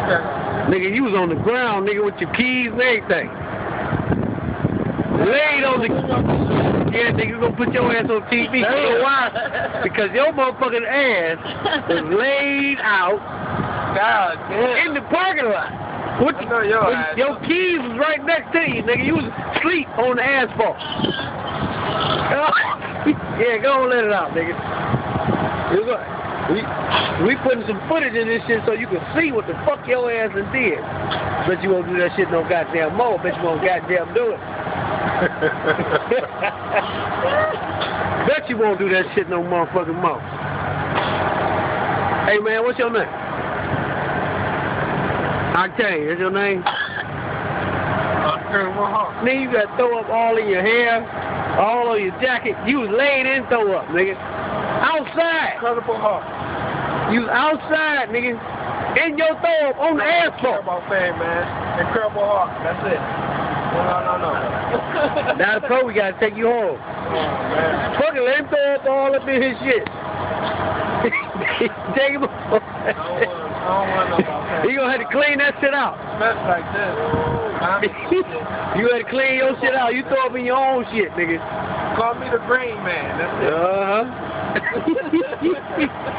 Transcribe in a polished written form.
Nigga, you was on the ground, nigga, with your keys and everything. Laid on the... Yeah, nigga, you gonna put your ass on TV. You know why? Because your motherfucking ass was laid out in the parking lot. Your keys was right next to you, nigga. You was asleep on the asphalt. Yeah, go on, let it out, nigga. We putting some footage in this shit so you can see what the fuck your ass done did. Bet you won't do that shit no goddamn more. Bet you won't goddamn do it. Bet you won't do that shit no motherfucking more. Hey man, what's your name? Octane, that's your name? Nigga, you gotta throw up all in your hair, all on your jacket. You was laid in throw up, nigga. Outside. Incredible Heart. You was outside, nigga. In your throw up on the asphalt. About fame, man. Incredible Heart. That's it. No. Now the pro, we gotta take you home. Oh, man. Fuck it, let him throw up all up in his shit. Take him home. I don't want to know about that. You gonna have to clean that shit out. Smells like this. You had to clean your shit out. You throw up in your own shit, nigga. Call me the Brain Man. That's it. Uh-huh.